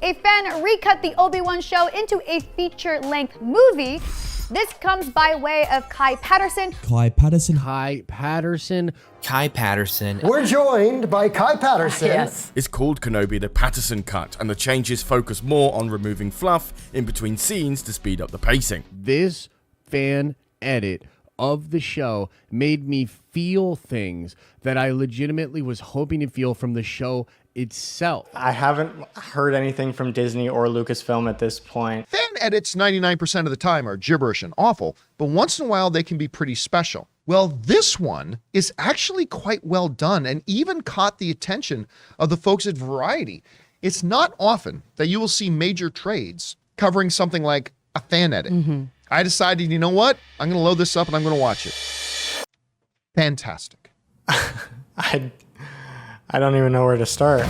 a fan recut the Obi-Wan show into a feature-length movie. This comes by way of Kai Patterson. Kai Patterson. We're joined by Kai Patterson. Yes. It's called Kenobi the Patterson Cut, and the changes focus more on removing fluff in between scenes to speed up the pacing. This fan edit of the show made me feel things that I legitimately was hoping to feel from the show itself. I haven't heard anything from Disney or Lucasfilm at this point. Fan edits 99% of the time are gibberish and awful, but once in a while they can be pretty special. Well, this one is actually quite well done and even caught the attention of the folks at Variety. It's not often that you will see major trades covering something like a fan edit. I decided, you know what? I'm going to load this up and I'm going to watch it. Fantastic. I don't even know where to start.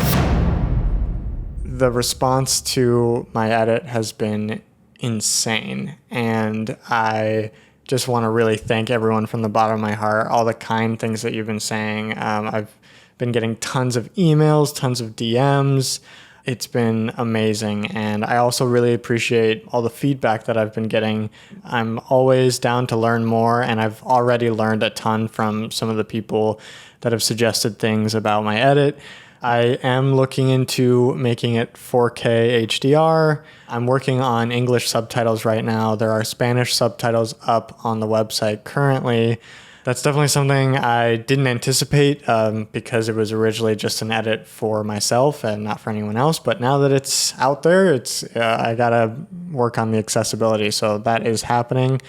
The response to my edit has been insane, and I just want to really thank everyone from the bottom of my heart, all the kind things that you've been saying. I've been getting tons of emails, tons of DMs. It's been amazing, and I also really appreciate all the feedback that I've been getting. I'm always down to learn more, and I've already learned a ton from some of the people that have suggested things about my edit. I am looking into making it 4K HDR. I'm working on English subtitles right now. There are Spanish subtitles up on the website currently. That's definitely something I didn't anticipate because it was originally just an edit for myself and not for anyone else. But now that it's out there, I gotta work on the accessibility. So that is happening.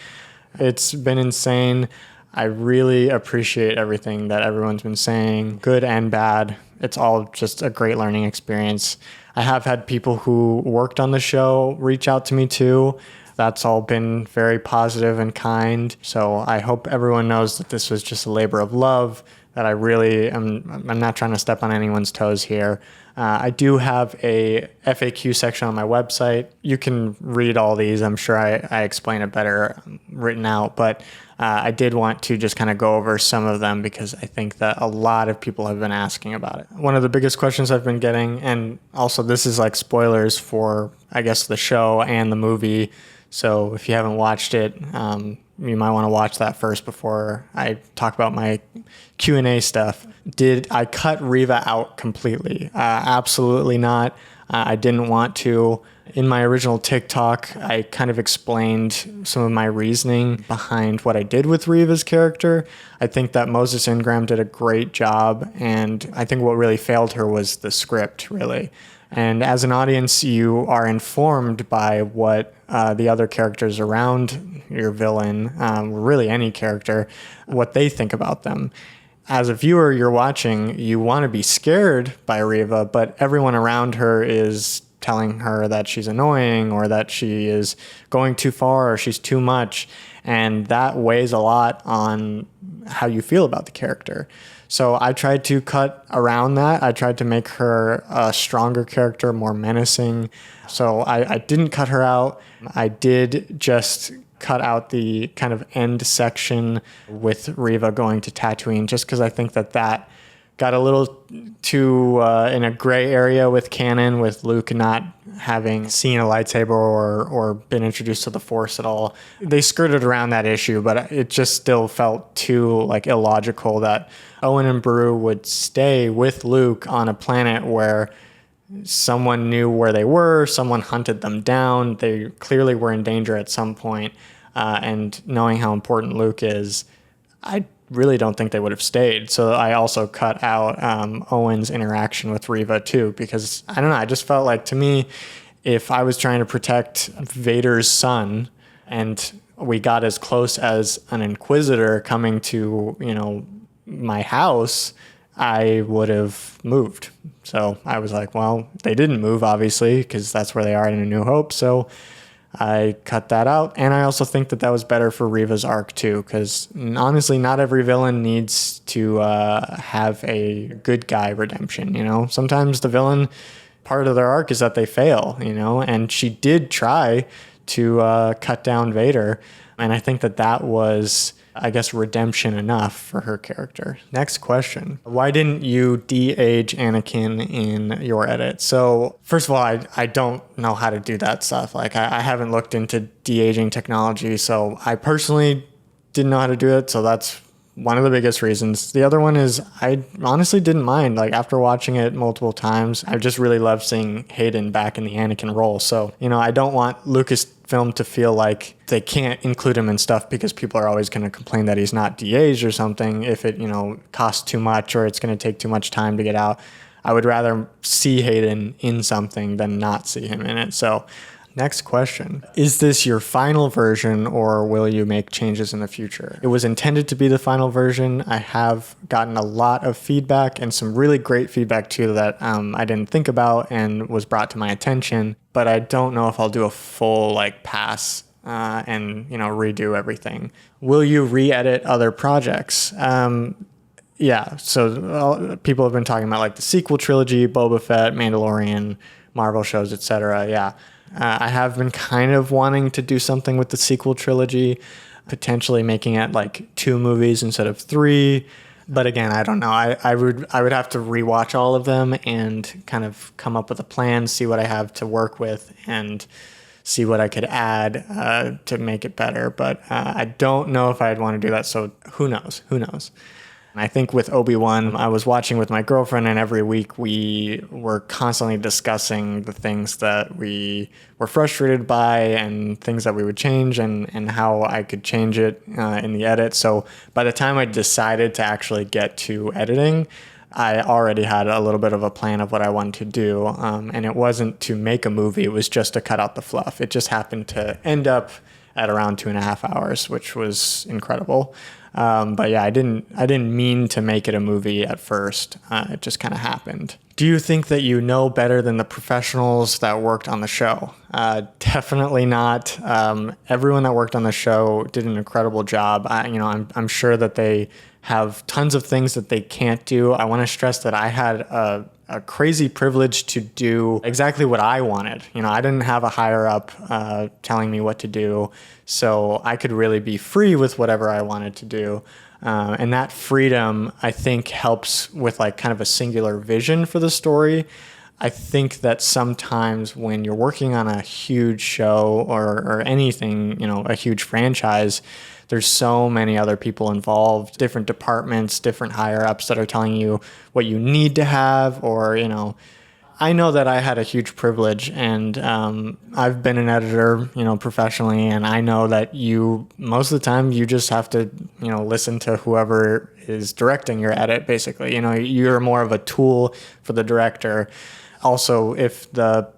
It's been insane. I really appreciate everything that everyone's been saying, good and bad. It's all just a great learning experience. I have had people who worked on the show reach out to me too. That's all been very positive and kind. So I hope everyone knows that this was just a labor of love, that I'm not trying to step on anyone's toes here. I do have a FAQ section on my website. You can read all these. I'm sure I explain it better written out, but I did want to just kind of go over some of them because I think that a lot of people have been asking about it. One of the biggest questions I've been getting, and also this is like spoilers for, I guess, the show and the movie. So if you haven't watched it, you might want to watch that first before I talk about my Q&A stuff. Did I cut Reva out completely? Absolutely not. I didn't want to. In my original TikTok, I kind of explained some of my reasoning behind what I did with Reva's character. I think that Moses Ingram did a great job, and I think what really failed her was the script, really. And as an audience, you are informed by what the other characters around your villain, really any character, what they think about them. As a viewer, you're watching, you want to be scared by Reva, but everyone around her is telling her that she's annoying or that she is going too far or she's too much. And that weighs a lot on how you feel about the character. So I tried to cut around that. I tried to make her a stronger character, more menacing. So I didn't cut her out. I did just cut out the kind of end section with Reva going to Tatooine, just because I think that got a little too in a gray area with canon, with Luke not having seen a lightsaber or been introduced to the Force at all. They skirted around that issue, but it just still felt too illogical that Owen and Beru would stay with Luke on a planet where someone knew where they were, someone hunted them down, they clearly were in danger at some point, and knowing how important Luke is, I really don't think they would have stayed. So I also cut out Owen's interaction with Reva too, because I don't know, I just felt like, to me, if I was trying to protect Vader's son and we got as close as an Inquisitor coming to, my house, I would have moved. So I was like, well, they didn't move, obviously, because that's where they are in A New Hope. So I cut that out. And I also think that was better for Reva's arc too, because honestly, not every villain needs to have a good guy redemption. Sometimes the villain, part of their arc is that they fail, and she did try to cut down Vader. And I think that was I guess, redemption enough for her character. Next question. Why didn't you de-age Anakin in your edit? So first of all, I don't know how to do that stuff. Like I haven't looked into de-aging technology, so I personally didn't know how to do it. So that's one of the biggest reasons. The other one is I honestly didn't mind. Like after watching it multiple times, I just really loved seeing Hayden back in the Anakin role. So, I don't want Lucasfilm to feel like they can't include him in stuff because people are always going to complain that he's not de-aged or something if it, costs too much or it's going to take too much time to get out. I would rather see Hayden in something than not see him in it. So next question. Is this your final version or will you make changes in the future? It was intended to be the final version. I have gotten a lot of feedback and some really great feedback too that I didn't think about and was brought to my attention, but I don't know if I'll do a full pass and redo everything. Will you re-edit other projects? Yeah, so people have been talking about the sequel trilogy, Boba Fett, Mandalorian, Marvel shows, etc. Yeah. I have been kind of wanting to do something with the sequel trilogy, potentially making it 2 movies instead of 3. But again, I don't know. I would have to rewatch all of them and kind of come up with a plan, see what I have to work with, and see what I could add to make it better. But I don't know if I'd want to do that. So who knows? Who knows? I think with Obi-Wan, I was watching with my girlfriend, and every week we were constantly discussing the things that we were frustrated by and things that we would change and how I could change it in the edit. So by the time I decided to actually get to editing, I already had a little bit of a plan of what I wanted to do. And it wasn't to make a movie, it was just to cut out the fluff. It just happened to end up at around 2.5 hours, which was incredible. But yeah, I didn't mean to make it a movie at first. It just kind of happened. Do you think that you know better than the professionals that worked on the show? Definitely not. Everyone that worked on the show did an incredible job. I'm sure that they have tons of things that they can't do. I want to stress that I had a crazy privilege to do exactly what I wanted. I didn't have a higher up telling me what to do, so I could really be free with whatever I wanted to do. And that freedom, I think, helps with kind of a singular vision for the story. I think that sometimes when you're working on a huge show or anything, a huge franchise, there's so many other people involved, different departments, different higher ups that are telling you what you need to have, or, I know that I had a huge privilege, and I've been an editor, professionally, and I know that most of the time you just have to, listen to whoever is directing your edit, basically. You're more of a tool for the director. Also, if the,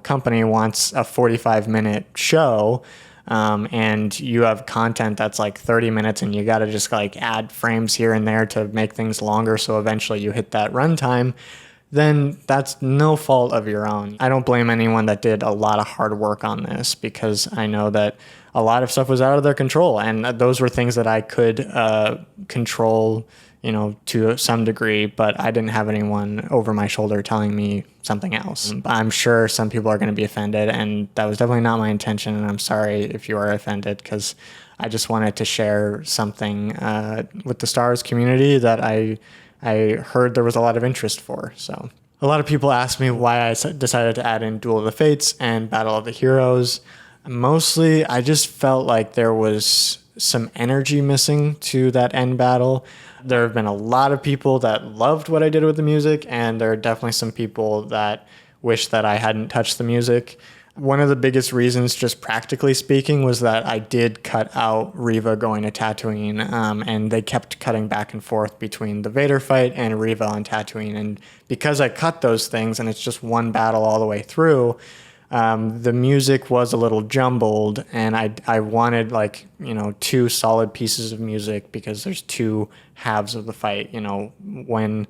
company wants a 45-minute show, and you have content that's 30 minutes and you got to just add frames here and there to make things longer so eventually you hit that runtime, then that's no fault of your own. I don't blame anyone that did a lot of hard work on this, because I know that a lot of stuff was out of their control, and those were things that I could control, to some degree, but I didn't have anyone over my shoulder telling me something else. I'm sure some people are going to be offended, and that was definitely not my intention, and I'm sorry if you are offended, because I just wanted to share something with the Star Wars community that I heard there was a lot of interest for. So a lot of people ask me why I decided to add in Duel of the Fates and Battle of the Heroes. Mostly, I just felt like there was some energy missing to that end battle. There have been a lot of people that loved what I did with the music, and there are definitely some people that wish that I hadn't touched the music. One of the biggest reasons, just practically speaking, was that I did cut out Reva going to Tatooine, and they kept cutting back and forth between the Vader fight and Reva on Tatooine. And because I cut those things and it's just one battle all the way through, the music was a little jumbled, and I wanted 2 solid pieces of music, because there's 2 halves of the fight. When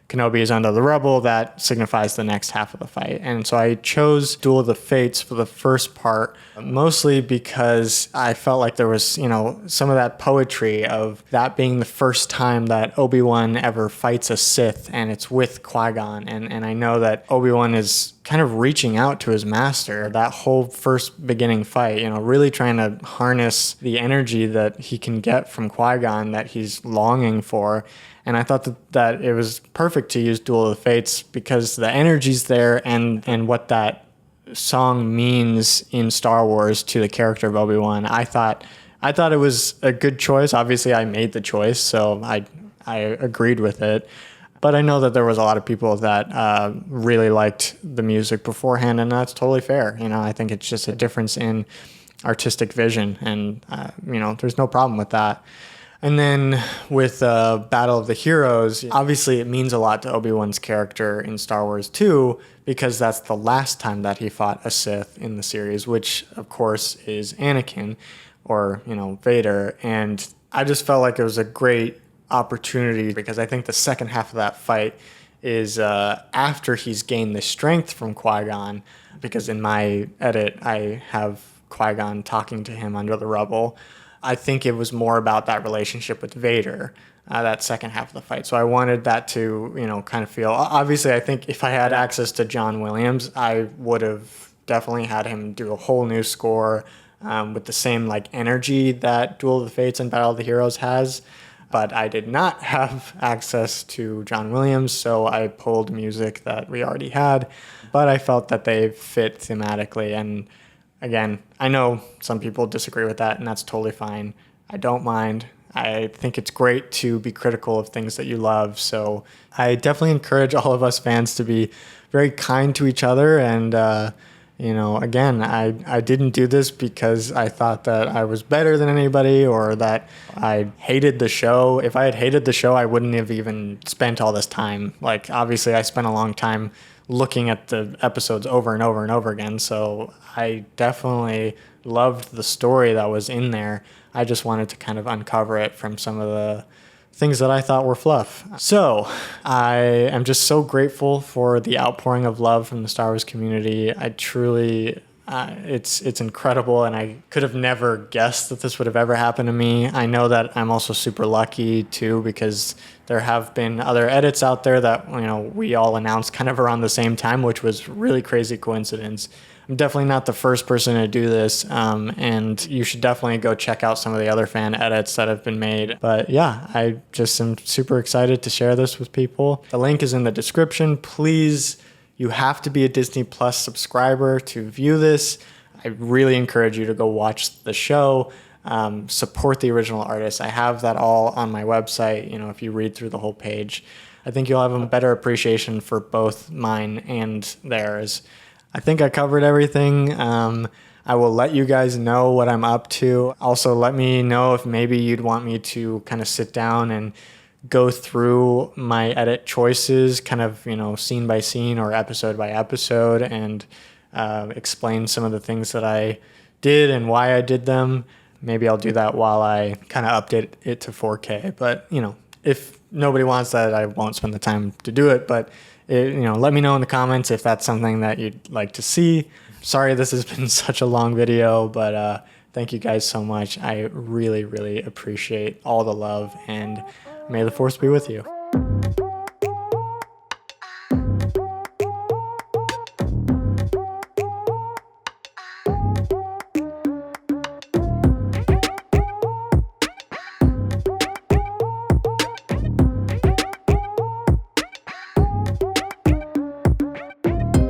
Kenobi is under the rubble, that signifies the next half of the fight. And so I chose Duel of the Fates for the first part, mostly because I felt like there was, some of that poetry of that being the first time that Obi-Wan ever fights a Sith, and it's with Qui-Gon. And I know that Obi-Wan is kind of reaching out to his master. That whole first beginning fight, really trying to harness the energy that he can get from Qui-Gon that he's longing for. And I thought that it was perfect to use Duel of the Fates because the energy's there and what that song means in Star Wars to the character of Obi-Wan. I thought it was a good choice. Obviously, I made the choice, so I agreed with it. But I know that there was a lot of people that really liked the music beforehand, and that's totally fair. I think it's just a difference in artistic vision, and there's no problem with that. And then with Battle of the Heroes, obviously it means a lot to Obi-Wan's character in Star Wars 2 because that's the last time that he fought a Sith in the series, which of course is Anakin or, Vader. And I just felt like it was a great opportunity because I think the second half of that fight is after he's gained the strength from Qui-Gon, because in my edit I have Qui-Gon talking to him under the rubble. I think it was more about that relationship with Vader, that second half of the fight. So I wanted that to, kind of feel... Obviously, I think if I had access to John Williams, I would have definitely had him do a whole new score with the same energy that Duel of the Fates and Battle of the Heroes has. But I did not have access to John Williams, so I pulled music that we already had. But I felt that they fit thematically, and again, I know some people disagree with that, and that's totally fine. I don't mind. I think it's great to be critical of things that you love. So I definitely encourage all of us fans to be very kind to each other. And, again, I didn't do this because I thought that I was better than anybody or that I hated the show. If I had hated the show, I wouldn't have even spent all this time. Obviously, I spent a long time looking at the episodes over and over and over again. So I definitely loved the story that was in there. I just wanted to kind of uncover it from some of the things that I thought were fluff. So I am just so grateful for the outpouring of love from the Star Wars community. I truly, it's incredible, and I could have never guessed that this would have ever happened to me. I know that I'm also super lucky too, because there have been other edits out there that, we all announced kind of around the same time, which was really crazy coincidence. I'm definitely not the first person to do this, and you should definitely go check out some of the other fan edits that have been made. But yeah, I just am super excited to share this with people. The link is in the description. Please, you have to be a Disney Plus subscriber to view this. I really encourage you to go watch the show. Support the original artists. I have that all on my website. If you read through the whole page, I think you'll have a better appreciation for both mine and theirs. I think I covered everything. I will let you guys know what I'm up to. Also, let me know if maybe you'd want me to kind of sit down and go through my edit choices, kind of, scene by scene or episode by episode, and explain some of the things that I did and why I did them. Maybe I'll do that while I kind of update it to 4K. But, if nobody wants that, I won't spend the time to do it. But, let me know in the comments if that's something that you'd like to see. Sorry this has been such a long video, but thank you guys so much. I really, really appreciate all the love, and may the Force be with you.